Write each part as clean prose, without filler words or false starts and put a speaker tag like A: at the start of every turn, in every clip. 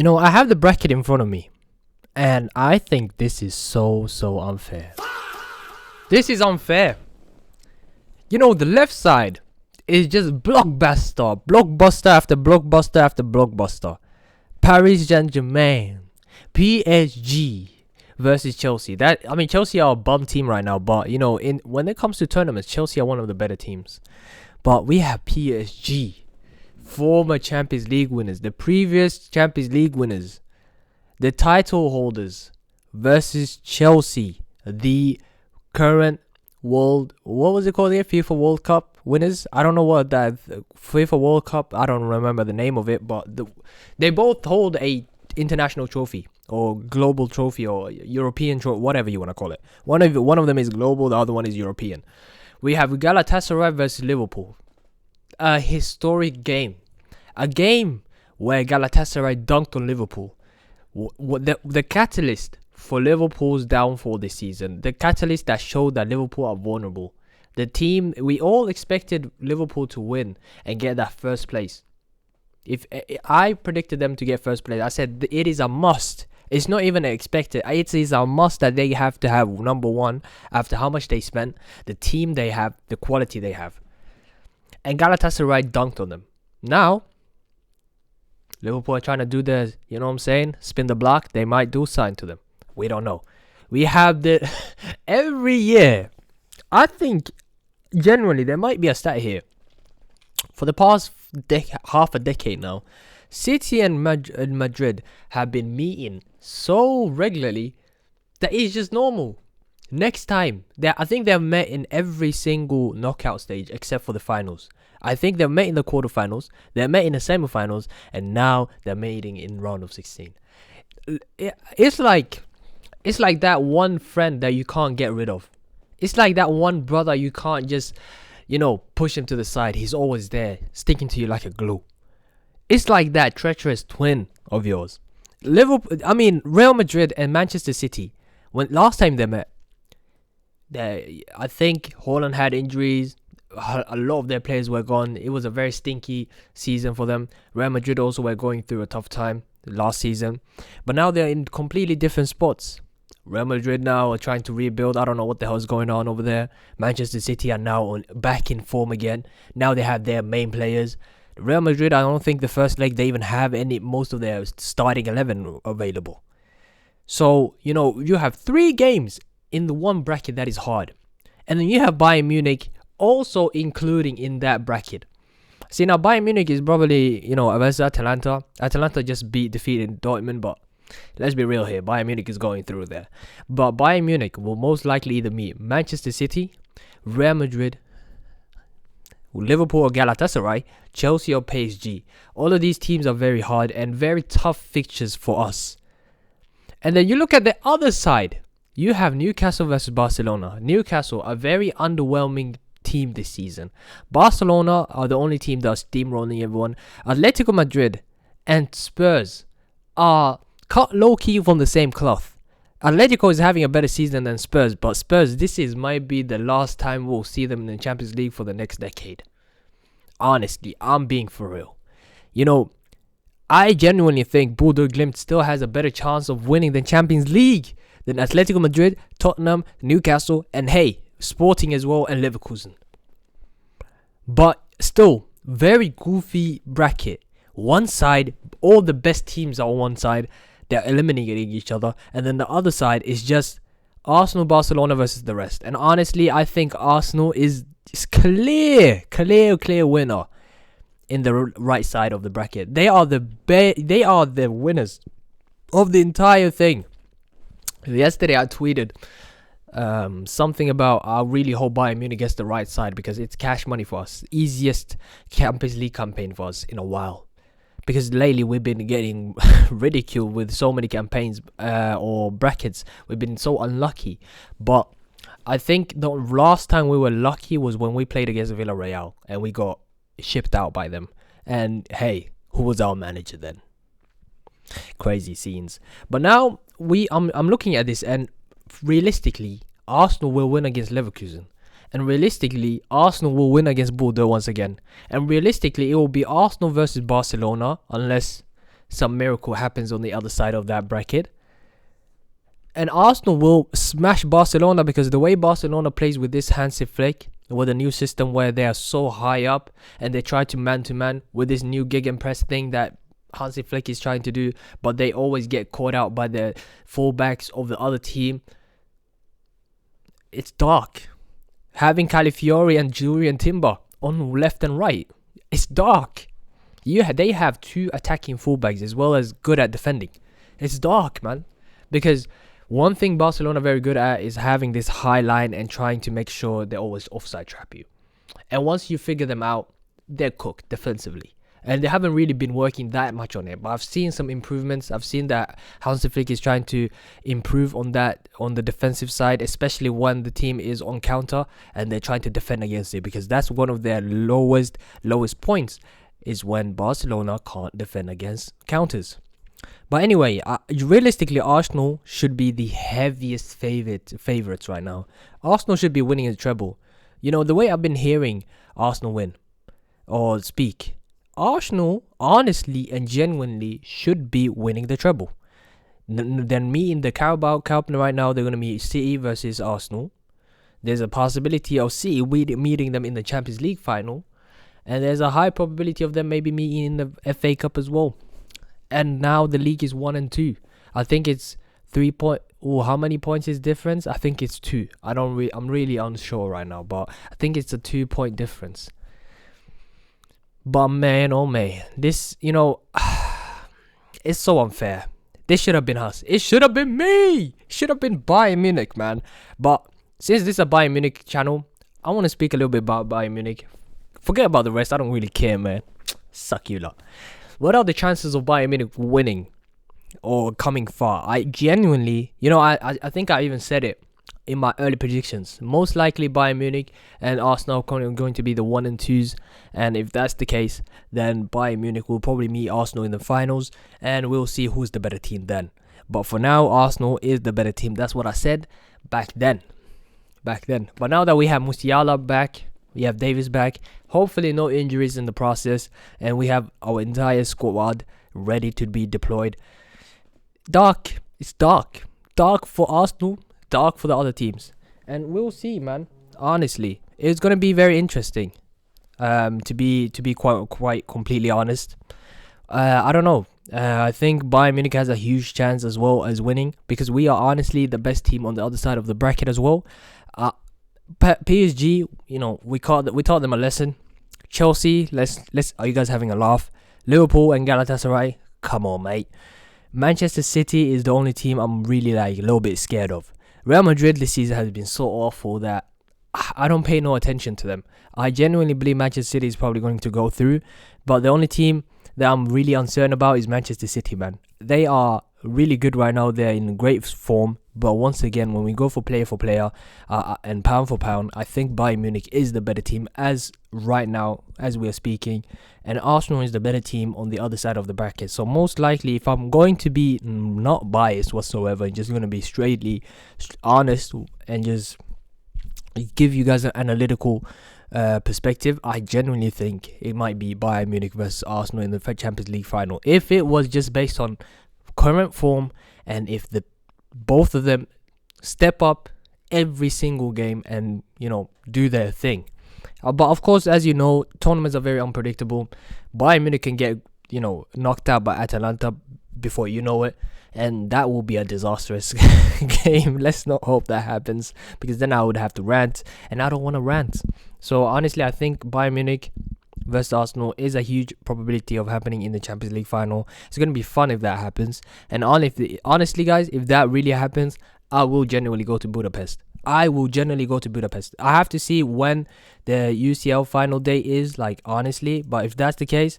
A: I have the bracket in front of me, and I think this is so unfair. This is unfair. The left side is just blockbuster after blockbuster after blockbuster. Paris Saint-Germain, PSG versus Chelsea. Chelsea are a bum team right now, but when it comes to tournaments, Chelsea are one of the better teams. But we have PSG, former Champions League winners, the previous Champions League winners, the title holders, versus Chelsea, the current what was it called here? FIFA World Cup winners. I don't know what that FIFA World Cup. I don't remember the name of it, but they both hold a international trophy or global trophy or European trophy, whatever you want to call it. One of them is global, the other one is European. We have Galatasaray versus Liverpool. A historic game. A game where Galatasaray dunked on Liverpool. The catalyst for Liverpool's downfall this season. The catalyst that showed that Liverpool are vulnerable. The team, we all expected Liverpool to win and get that first place. If I predicted them to get first place, I said it is a must. It's not even expected. It is a must that they have to have number one after how much they spent, the team they have, the quality they have. And Galatasaray dunked on them. Now, Liverpool are trying to do the, spin the block. They might do something to them. We don't know. We have every year. I think, generally, there might be a stat here. For the past half a decade now, City and Madrid have been meeting so regularly that it's just normal. Next time, I think they've met in every single knockout stage except for the finals. I think they've met in the quarterfinals, they've met in the semifinals, and now they're meeting in round of 16. It's like that one friend that you can't get rid of. It's like that one brother you can't just, push him to the side. He's always there, sticking to you like a glue. It's like that treacherous twin of yours. Real Madrid and Manchester City, when last time they met, I think Haaland had injuries. A lot of their players were gone. It was a very stinky season for them. Real Madrid also were going through a tough time last season. But now they're in completely different spots. Real Madrid now are trying to rebuild. I don't know what the hell is going on over there. Manchester City are now back in form again. Now they have their main players. Real Madrid, I don't think the first leg they even have most of their starting 11 available. So, you have 3 games in the one bracket that is hard. And then you have Bayern Munich also including in that bracket. See, now Bayern Munich is probably, versus Atalanta. Atalanta just defeated Dortmund, but let's be real here. Bayern Munich is going through there. But Bayern Munich will most likely either meet Manchester City, Real Madrid, Liverpool or Galatasaray, Chelsea or PSG. All of these teams are very hard and very tough fixtures for us. And then you look at the other side. You have Newcastle versus Barcelona. Newcastle, a very underwhelming team this season. Barcelona are the only team that's steamrolling everyone. Atletico Madrid and Spurs are cut low-key from the same cloth. Atletico is having a better season than Spurs, but Spurs, might be the last time we'll see them in the Champions League for the next decade. Honestly, I'm being for real. I genuinely think Bodo Glimt still has a better chance of winning the Champions League than Atletico Madrid, Tottenham, Newcastle, and Sporting as well, and Leverkusen. But still, very goofy bracket. One side, all the best teams are on one side. They're eliminating each other. And then the other side is just Arsenal, Barcelona versus the rest. And honestly, I think Arsenal is clear winner in the right side of the bracket. They are the winners of the entire thing. Yesterday I tweeted something about I really hope Bayern Munich gets the right side because it's cash money for us. Easiest Champions League campaign for us in a while. Because lately we've been getting ridiculed with so many campaigns or brackets. We've been so unlucky. But I think the last time we were lucky was when we played against Villarreal and we got shipped out by them. And hey, who was our manager then? Crazy scenes. But now I'm looking at this, and realistically, Arsenal will win against Leverkusen. And realistically, Arsenal will win against Bordeaux once again. And realistically, it will be Arsenal versus Barcelona, unless some miracle happens on the other side of that bracket. And Arsenal will smash Barcelona, because the way Barcelona plays with this Hansi Flick, with a new system where they are so high up and they try to man with this new gegenpress thing that Hansi Flick is trying to do, but they always get caught out by the fullbacks of the other team. It's dark. Having Calafiori and Julian Timber on left and right, it's dark. They have two attacking fullbacks as well as good at defending. It's dark, man. Because one thing Barcelona are very good at is having this high line and trying to make sure they always offside trap you. And once you figure them out, they're cooked defensively. And they haven't really been working that much on it. But I've seen some improvements. I've seen that Hansi Flick is trying to improve on that on the defensive side, especially when the team is on counter and they're trying to defend against it. Because that's one of their lowest points, is when Barcelona can't defend against counters. But anyway, realistically, Arsenal should be the heaviest favorites right now. Arsenal should be winning the treble. You know, the way I've been hearing Arsenal win or speak, Arsenal honestly and genuinely should be winning the treble. Then meeting the Carabao Cup right now, they're going to meet City versus Arsenal. There's a possibility of City meeting them in the Champions League final. And there's a high probability of them maybe meeting in the FA Cup as well. And now the league is 1 and 2. I think it's 3 point. Oh, how many points is difference? I think it's 2. I'm really unsure right now, but I think it's a 2-point difference. But man, oh man, this, it's so unfair. This should have been us. It should have been me. It should have been Bayern Munich, man. But since this is a Bayern Munich channel, I want to speak a little bit about Bayern Munich. Forget about the rest. I don't really care, man. Suck you lot. What are the chances of Bayern Munich winning or coming far? I genuinely, I think I even said it in my early predictions. Most likely Bayern Munich and Arsenal are going to be the 1 and 2s. And if that's the case, then Bayern Munich will probably meet Arsenal in the finals. And we'll see who's the better team then. But for now, Arsenal is the better team. That's what I said back then. But now that we have Musiala back, we have Davis back, hopefully no injuries in the process, and we have our entire squad ready to be deployed. It's dark for Arsenal, dark for the other teams, and we'll see, man. Honestly, it's gonna be very interesting. To be quite completely honest, I don't know. I think Bayern Munich has a huge chance as well as winning, because we are honestly the best team on the other side of the bracket as well. PSG, we taught them a lesson. Chelsea, are you guys having a laugh? Liverpool and Galatasaray, come on, mate. Manchester City is the only team I'm really a little bit scared of. Real Madrid this season has been so awful that I don't pay no attention to them. I genuinely believe Manchester City is probably going to go through, but the only team that I'm really uncertain about is Manchester City, man. They are really good right now. They're in great form. But once again, when we go for player and pound for pound, I think Bayern Munich is the better team as right now, as we are speaking. And Arsenal is the better team on the other side of the bracket. So most likely, if I'm going to be not biased whatsoever, just going to be straightly honest and just give you guys an analytical perspective, I genuinely think it might be Bayern Munich versus Arsenal in the Champions League final. If it was just based on current form, and if both of them step up every single game and do their thing. But of course, as you know, tournaments are very unpredictable. Bayern Munich can get knocked out by Atalanta before you know it, and that will be a disastrous game. Let's not hope that happens, because then I would have to rant, and I don't want to rant. So honestly, I think Bayern Munich versus Arsenal is a huge probability of happening in the Champions League final. It's going to be fun if that happens. And honestly, guys, if that really happens, I will genuinely go to Budapest. I have to see when the UCL final day is, honestly. But if that's the case,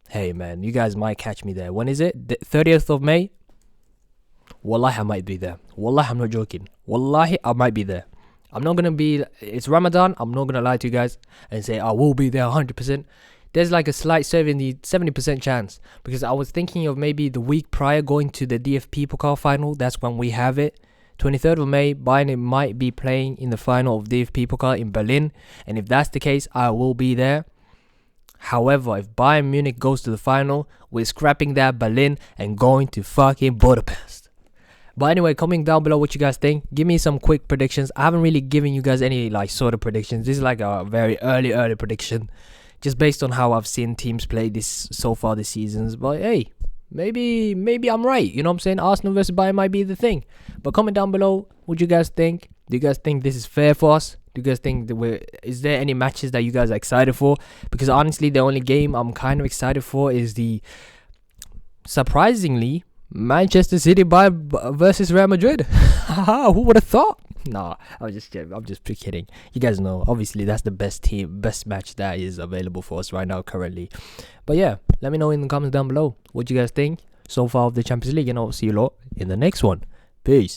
A: hey, man, you guys might catch me there. When is it? The 30th of May? Wallahi, I might be there. Wallahi, I'm not joking. Wallahi, I might be there. I'm not going to be... It's Ramadan. I'm not going to lie to you guys and say I will be there 100%. There's a slight 70% chance. Because I was thinking of maybe the week prior going to the DFB Pokal final. That's when we have it. 23rd of May, Bayern might be playing in the final of DFB Pokal in Berlin. And if that's the case, I will be there. However, if Bayern Munich goes to the final, we're scrapping that Berlin and going to fucking Budapest. But anyway, comment down below what you guys think. Give me some quick predictions. I haven't really given you guys any like sort of predictions. This is like a very early prediction, just based on how I've seen teams play this so far this seasons. But hey, maybe I'm right. You know what I'm saying? Arsenal versus Bayern might be the thing. But comment down below what you guys think. Do you guys think this is fair for us? Do you guys think is there any matches that you guys are excited for? Because honestly, the only game I'm kind of excited for is the, surprisingly, Manchester City versus Real Madrid. Who would have thought? No, I'm just kidding. You guys know, obviously that's the best match that is available for us right now currently. But yeah, let me know in the comments down below what you guys think so far of the Champions League, and I'll see you lot in the next one. Peace.